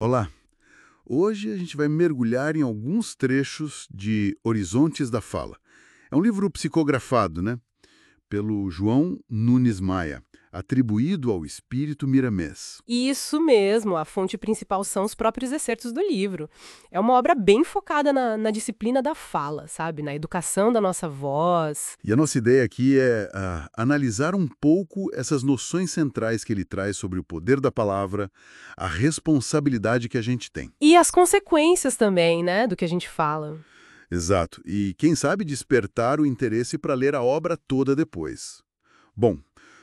Olá! Hoje a gente vai mergulhar em alguns trechos de Horizontes da Fala. É um livro psicografado, né? Pelo João Nunes Maia, atribuído ao espírito Miramês. Isso mesmo, a fonte principal são os próprios excertos do livro. É uma obra bem focada na disciplina da fala, sabe? Na educação da nossa voz. E a nossa ideia aqui é analisar um pouco essas noções centrais que ele traz sobre o poder da palavra, a responsabilidade que a gente tem. E as consequências também, né, do que a gente fala. Exato. E quem sabe despertar o interesse para ler a obra toda depois. Bom,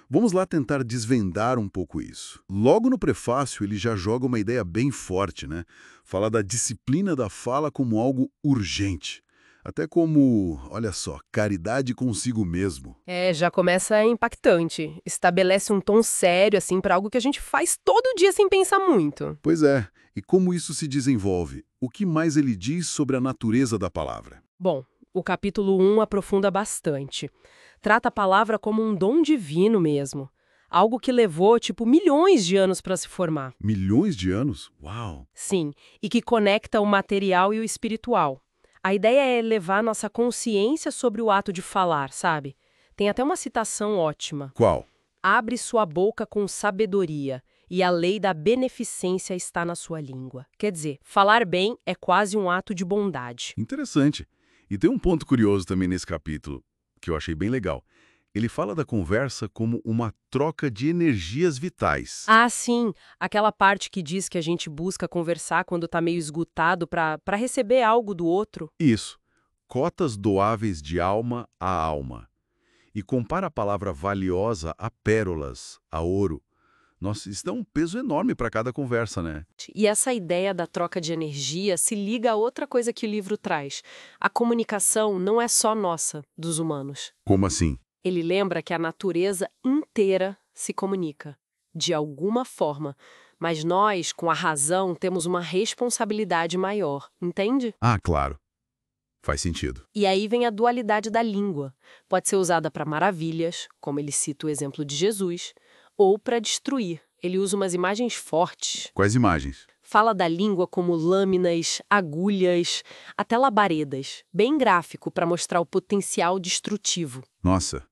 vamos lá tentar desvendar um pouco isso. Logo no prefácio, ele já joga uma ideia bem forte, né? Fala da disciplina da fala como algo urgente. Até como, olha só, caridade consigo mesmo. É, já começa impactante. Estabelece um tom sério, assim, para algo que a gente faz todo dia sem pensar muito. Pois é, e como isso se desenvolve? O que mais ele diz sobre a natureza da palavra? Bom, o capítulo 1 aprofunda bastante. Trata a palavra como um dom divino mesmo. Algo que levou, tipo, milhões de anos para se formar. Milhões de anos? Uau! Sim, e que conecta o material e o espiritual. A ideia é elevar nossa consciência sobre o ato de falar, sabe? Tem até uma citação ótima. Qual? Abre sua boca com sabedoria, e a lei da beneficência está na sua língua. Quer dizer, falar bem é quase um ato de bondade. Interessante. E tem um ponto curioso também nesse capítulo, que eu achei bem legal. Ele fala da conversa como uma troca de energias vitais. Ah, sim, aquela parte que diz que a gente busca conversar quando está meio esgotado para receber algo do outro. Isso. Cotas doáveis de alma a alma. E compara a palavra valiosa a pérolas, a ouro. Nossa, isso dá um peso enorme para cada conversa, né? E essa ideia da troca de energia se liga a outra coisa que o livro traz. A comunicação não é só nossa, dos humanos. Como assim? Ele lembra que a natureza inteira se comunica, de alguma forma. Mas nós, com a razão, temos uma responsabilidade maior, entende? Ah, claro. Faz sentido. E aí vem a dualidade da língua. Pode ser usada para maravilhas, como ele cita o exemplo de Jesus, ou para destruir. Ele usa umas imagens fortes. Quais imagens? Fala da língua como lâminas, agulhas, até labaredas. Bem gráfico para mostrar o potencial destrutivo. Nossa,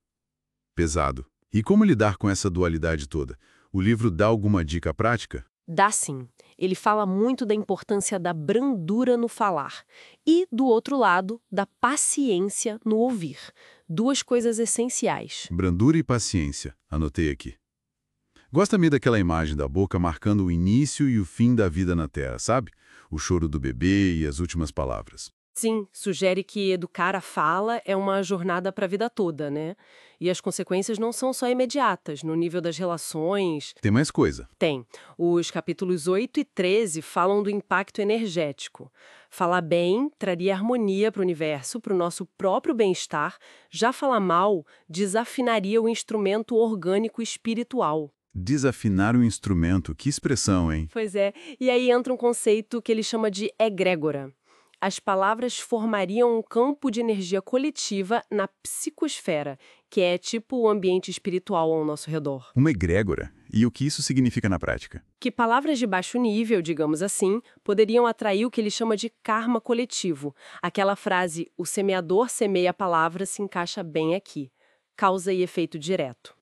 pesado. E como lidar com essa dualidade toda? O livro dá alguma dica prática? Dá sim. Ele fala muito da importância da brandura no falar e, do outro lado, da paciência no ouvir. Duas coisas essenciais. Brandura e paciência. Anotei aqui. Gosto também daquela imagem da boca marcando o início e o fim da vida na Terra, sabe? O choro do bebê e as últimas palavras. Sim, sugere que educar a fala é uma jornada para a vida toda, né? E as consequências não são só imediatas, no nível das relações. Tem mais coisa. Tem. Os capítulos 8 e 13 falam do impacto energético. Falar bem traria harmonia para o universo, para o nosso próprio bem-estar. Já falar mal desafinaria o instrumento orgânico espiritual. Desafinar o instrumento, que expressão, hein? Pois é. E aí entra um conceito que ele chama de egrégora. As palavras formariam um campo de energia coletiva na psicosfera, que é tipo o ambiente espiritual ao nosso redor. Uma egrégora. E o que isso significa na prática? Que palavras de baixo nível, digamos assim, poderiam atrair o que ele chama de karma coletivo. Aquela frase, o semeador semeia a palavra, se encaixa bem aqui. Causa e efeito direto.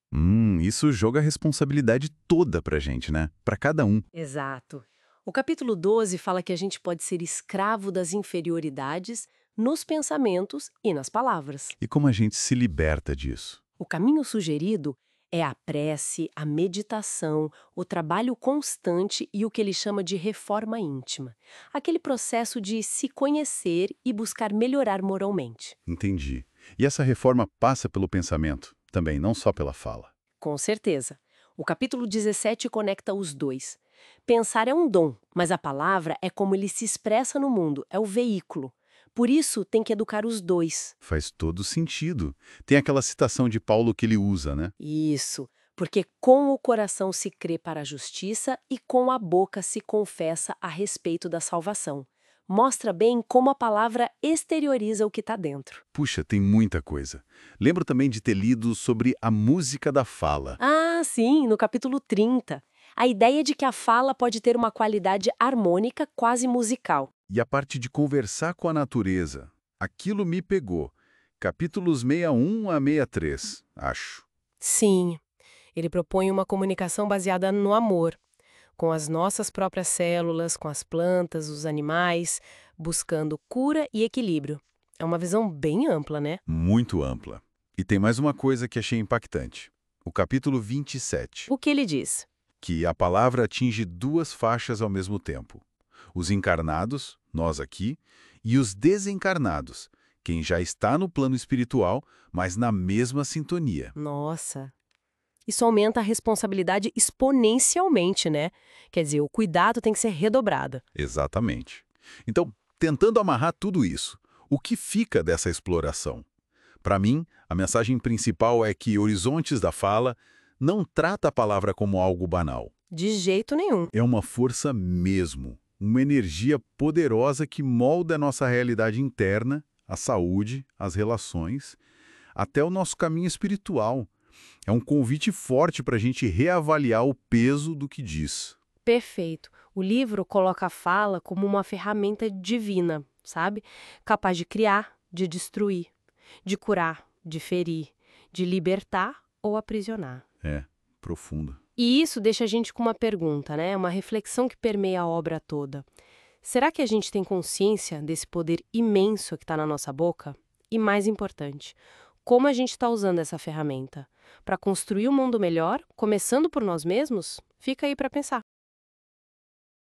Isso joga a responsabilidade toda pra gente, né? Pra cada um. Exato. O capítulo 12 fala que a gente pode ser escravo das inferioridades nos pensamentos e nas palavras. E como a gente se liberta disso? O caminho sugerido é a prece, a meditação, o trabalho constante e o que ele chama de reforma íntima. Aquele processo de se conhecer e buscar melhorar moralmente. Entendi. E essa reforma passa pelo pensamento, também, não só pela fala. Com certeza. O capítulo 17 conecta os dois. Pensar é um dom, mas a palavra é como ele se expressa no mundo, é o veículo. Por isso, tem que educar os dois. Faz todo sentido. Tem aquela citação de Paulo que ele usa, né? Isso, porque com o coração se crê para a justiça e com a boca se confessa a respeito da salvação. Mostra bem como a palavra exterioriza o que está dentro. Puxa, tem muita coisa. Lembro também de ter lido sobre a música da fala. Ah, sim, no capítulo 30. A ideia de que a fala pode ter uma qualidade harmônica, quase musical. E a parte de conversar com a natureza. Aquilo me pegou. Capítulos 61 a 63, acho. Sim, ele propõe uma comunicação baseada no amor, com as nossas próprias células, com as plantas, os animais, buscando cura e equilíbrio. É uma visão bem ampla, né? Muito ampla. E tem mais uma coisa que achei impactante. O capítulo 27, O que ele diz? que a palavra atinge duas faixas ao mesmo tempo. Os encarnados, nós aqui, e os desencarnados, quem já está no plano espiritual, mas na mesma sintonia. Nossa, isso aumenta a responsabilidade exponencialmente, né? Quer dizer, o cuidado tem que ser redobrado. Exatamente. Então, tentando amarrar tudo isso, o que fica dessa exploração? Para mim, a mensagem principal é que Horizontes da Fala não trata a palavra como algo banal. De jeito nenhum. É uma força mesmo, uma energia poderosa que molda a nossa realidade interna, a saúde, as relações, até o nosso caminho espiritual. É um convite forte para a gente reavaliar o peso do que diz. Perfeito. O livro coloca a fala como uma ferramenta divina, sabe? Capaz de criar, de destruir, de curar, de ferir, de libertar ou aprisionar. É, profundo. E isso deixa a gente com uma pergunta, né? Uma reflexão que permeia a obra toda. Será que a gente tem consciência desse poder imenso que está na nossa boca? E mais importante, como a gente está usando essa ferramenta? Para construir um mundo melhor, começando por nós mesmos? Fica aí para pensar.